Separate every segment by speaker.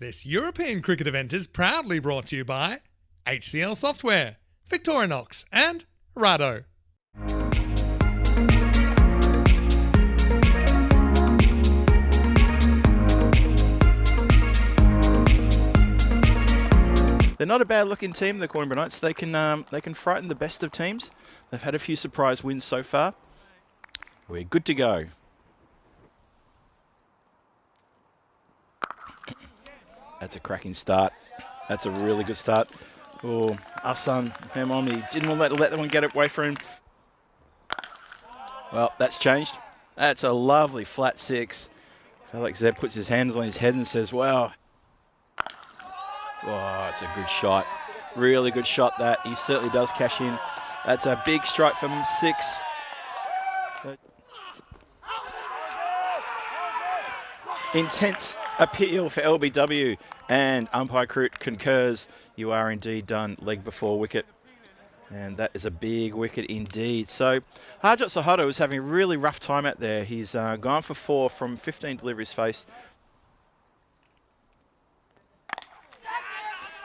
Speaker 1: This European cricket event is proudly brought to you by HCL Software, Victorinox and Rado.
Speaker 2: They're not a bad-looking team, the Coimbra Knights. They can frighten the best of teams. They've had a few surprise wins so far. We're good to go. That's a cracking start. That's a really good start. Oh, Asan Hemom, didn't want to let that one get away from him. Well, that's changed. That's a lovely flat six. Alex Zeb puts his hands on his head and says, wow. Oh, it's a good shot. Really good shot that. He certainly does cash in. That's a big strike from six. Intense appeal for LBW, and umpire Crute concurs. You are indeed done. Leg before wicket. And that is a big wicket indeed. So Harjot Sahado is having a really rough time out there. He's gone for 4 from 15 deliveries faced.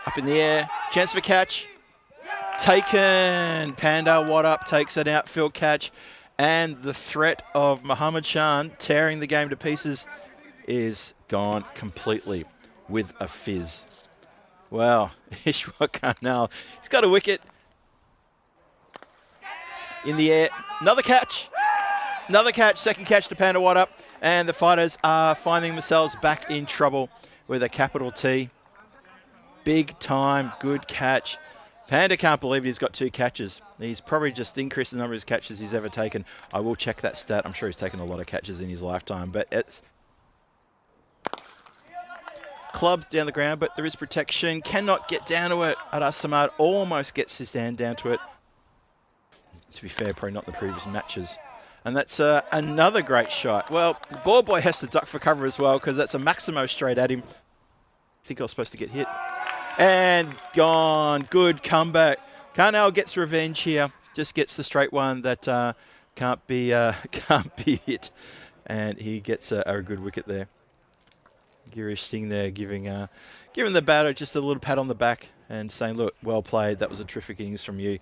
Speaker 2: Up in the air, chance for catch. Taken. Panda Waddup takes an outfield catch. And the threat of Muhammad Shan tearing the game to pieces is gone completely with a fizz. Wow, Ishwar Karnal, he's got a wicket. In the air, another catch, second catch to Panda Waddup, and the fighters are finding themselves back in trouble with a capital T. Big time, good catch. Panda can't believe he's got 2 catches. He's probably just increased the number of his catches he's ever taken. I will check that stat. I'm sure he's taken a lot of catches in his lifetime, but it's clubbed down the ground, but there is protection. Cannot get down to it. Adas Samad almost gets his hand down to it. To be fair, probably not in the previous matches. And that's another great shot. Well, ball boy has to duck for cover as well because that's a Maximo straight at him. I think I was supposed to get hit. And gone. Good comeback. Karnal gets revenge here. Just gets the straight one that can't be hit. And he gets a good wicket there. Girish Singh there giving the batter just a little pat on the back and saying, look, well played. That was a terrific innings from you.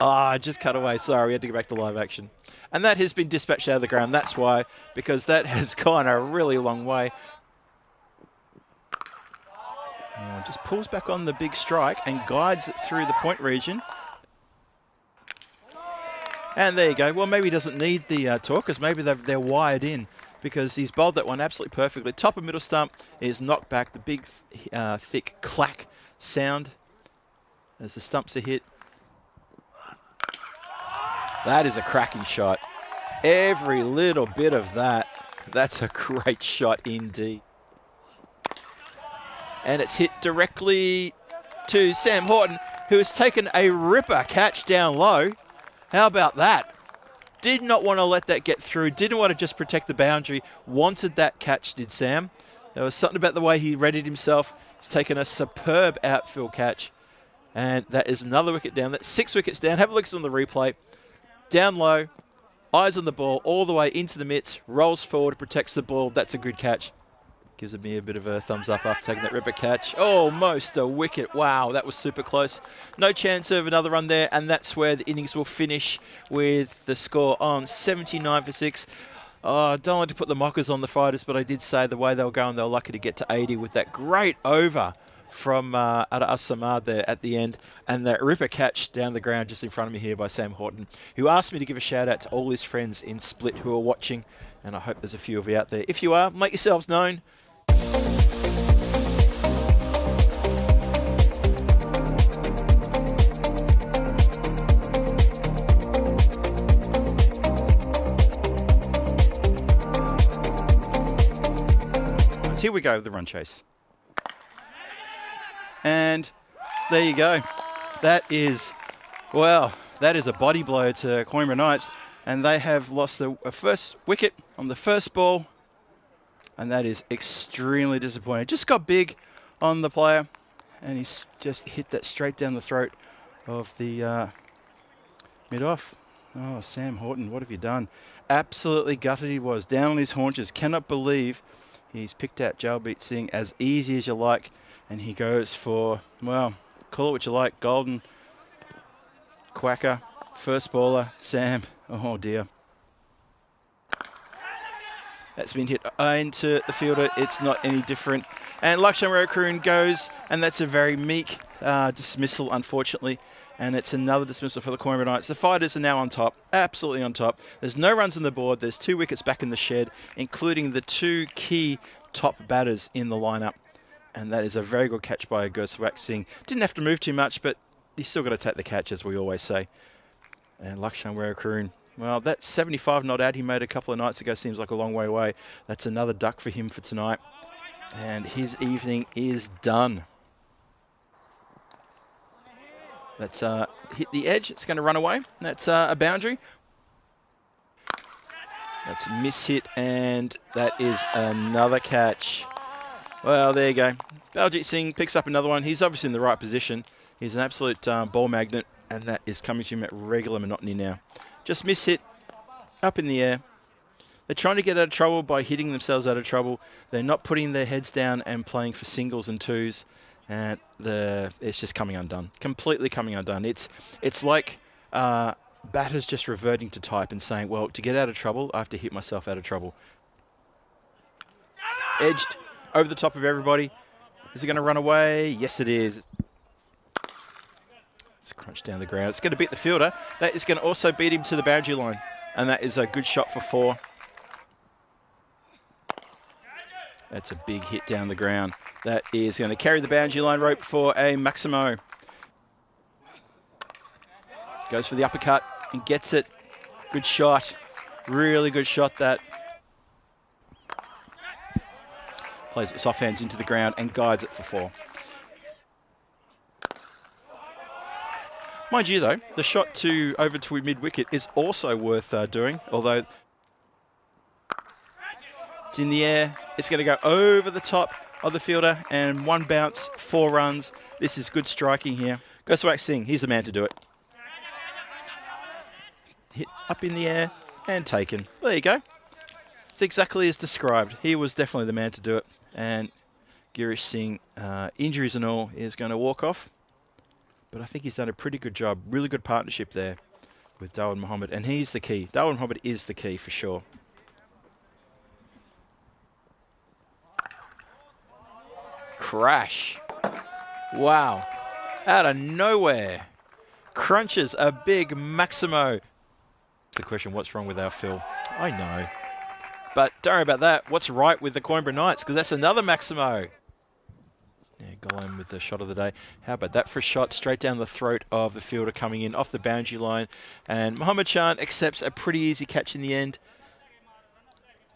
Speaker 2: I just cut away. Sorry, we had to go back to live action. And that has been dispatched out of the ground. That's why, because that has gone a really long way. Just pulls back on the big strike and guides it through the point region. And there you go. Well, maybe he doesn't need the torque because maybe they're wired in, because he's bowled that one absolutely perfectly. Top of middle stump is knocked back. The big, thick clack sound as the stumps are hit. That is a cracking shot. Every little bit of that. That's a great shot indeed. And it's hit directly to Sam Horton, who has taken a ripper catch down low. How about that? Did not want to let that get through. Didn't want to just protect the boundary. Wanted that catch, did Sam. There was something about the way he readied himself. He's taken a superb outfield catch. And that is another wicket down. That's 6 wickets down. Have a look on the replay. Down low, eyes on the ball, all the way into the mitts. Rolls forward, protects the ball. That's a good catch. Gives me a bit of a thumbs up after taking that ripper catch. Almost a wicket. Wow, that was super close. No chance of another run there, and that's where the innings will finish with the score on 79 for 6. I don't like to put the mockers on the fighters, but I did say the way they were going, they were lucky to get to 80 with that great over from Adas Samad there at the end, and that ripper catch down the ground just in front of me here by Sam Horton, who asked me to give a shout out to all his friends in Split who are watching, and I hope there's a few of you out there. If you are, make yourselves known. Here we go with the run chase. And there you go. That is a body blow to Coimbra Knights. And they have lost a first wicket on the first ball. And that is extremely disappointing. Just got big on the player. And he's just hit that straight down the throat of the mid-off. Oh, Sam Horton, what have you done? Absolutely gutted he was. Down on his haunches. Cannot believe He's picked out Jalbeat Singh as easy as you like, and he goes for, well, call it what you like, golden quacker, first baller, Sam. Oh dear. That's been hit into the fielder. It's not any different. And Lakshman Rakaroon goes, and that's a very meek dismissal, unfortunately. And it's another dismissal for the Coimbra Knights. The Fighters are now on top, absolutely on top. There's no runs on the board. There's 2 wickets back in the shed, including the 2 key top batters in the lineup. And that is a very good catch by Gurswak Singh. Didn't have to move too much, but he's still got to take the catch, as we always say. And Lakshman Rakaroon, well, that 75 not out he made a couple of nights ago seems like a long way away. That's another duck for him for tonight. And his evening is done. That's hit the edge. It's going to run away. That's a boundary. That's a miss-hit, and that is another catch. Well, there you go. Baljit Singh picks up another one. He's obviously in the right position. He's an absolute ball magnet, and that is coming to him at regular monotony now. Just miss-hit, up in the air. They're trying to get out of trouble by hitting themselves out of trouble. They're not putting their heads down and playing for singles and twos. And it's just coming undone, completely coming undone. It's like batters just reverting to type and saying, well, to get out of trouble, I have to hit myself out of trouble. Edged over the top of everybody. Is it going to run away? Yes, it is. It's crunched down the ground. It's going to beat the fielder. That is going to also beat him to the boundary line. And that is a good shot for 4. That's a big hit down the ground. That is going to carry the boundary line rope for a Maximo. Goes for the uppercut and gets it. Good shot. Really good shot that. Plays it soft hands into the ground and guides it for 4. Mind you though, the shot over to mid-wicket is also worth doing, although it's in the air. It's going to go over the top of the fielder and 1 bounce, 4 runs. This is good striking here. Gurswak Singh, he's the man to do it. Hit up in the air and taken. There you go. It's exactly as described. He was definitely the man to do it. And Girish Singh, injuries and all, is going to walk off. But I think he's done a pretty good job. Really good partnership there with Dawud Mohammed. And he's the key. Dawud Mohammed is the key for sure. Crash. Wow. Out of nowhere. Crunches a big Maximo. The question, what's wrong with our Phil? I know. But don't worry about that. What's right with the Coimbra Knights? Because that's another Maximo. Yeah, Golan with the shot of the day. How about that for a shot straight down the throat of the fielder coming in off the boundary line. And Mohammed Khan accepts a pretty easy catch in the end.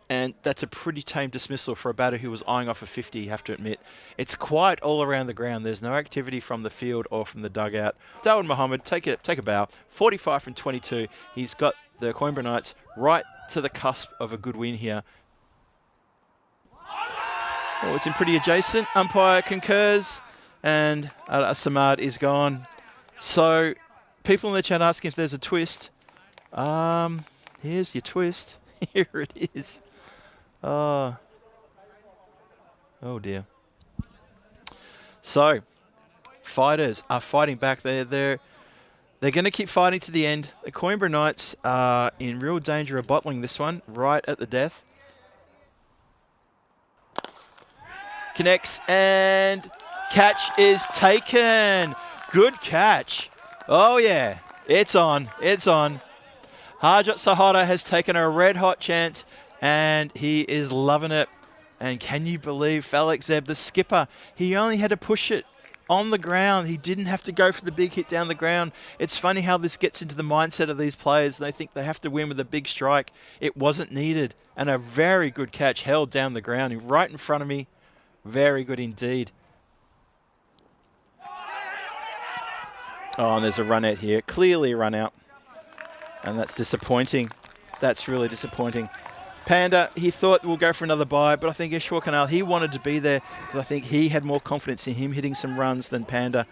Speaker 2: And that's a pretty tame dismissal for a batter who was eyeing off a 50, you have to admit. It's quiet all around the ground. There's no activity from the field or from the dugout. Dawud Mohammed, take a bow. 45 from 22. He's got the Coimbra Knights right to the cusp of a good win here. Oh, it's in pretty adjacent. Umpire concurs. And Samad is gone. So, people in the chat asking if there's a twist. Here's your twist. Here it is. Oh dear. So, Fighters are fighting back. They're going to keep fighting to the end. The Coimbra Knights are in real danger of bottling this one right at the death. Connects and catch is taken. Good catch. Oh yeah, it's on. It's on. Harjot Sahara has taken a red hot chance and he is loving it. And can you believe Falek Zeb, the skipper, he only had to push it on the ground. He didn't have to go for the big hit down the ground. It's funny how this gets into the mindset of these players. They think they have to win with a big strike. It wasn't needed. And a very good catch held down the ground right in front of me. Very good indeed. Oh, and there's a run out here. Clearly a run out. And that's disappointing. That's really disappointing. Panda, he thought we'll go for another bye, but I think Ishwar Kanal, he wanted to be there because I think he had more confidence in him hitting some runs than Panda,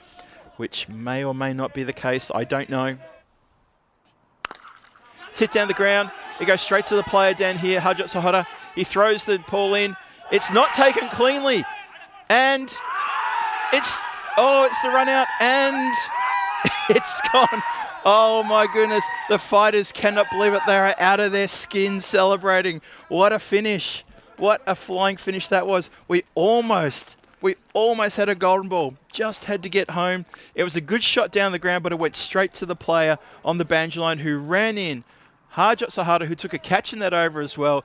Speaker 2: which may or may not be the case. I don't know. Sit down the ground. He goes straight to the player down here, Harjot Sahara. He throws the ball in. It's not taken cleanly. And it's the run out and it's gone. Oh my goodness. The fighters cannot believe it. They are out of their skin celebrating. What a finish. What a flying finish that was. We almost had a golden ball. Just had to get home. It was a good shot down the ground, but it went straight to the player on the boundary line who ran in. Harjot Sahada, who took a catch in that over as well.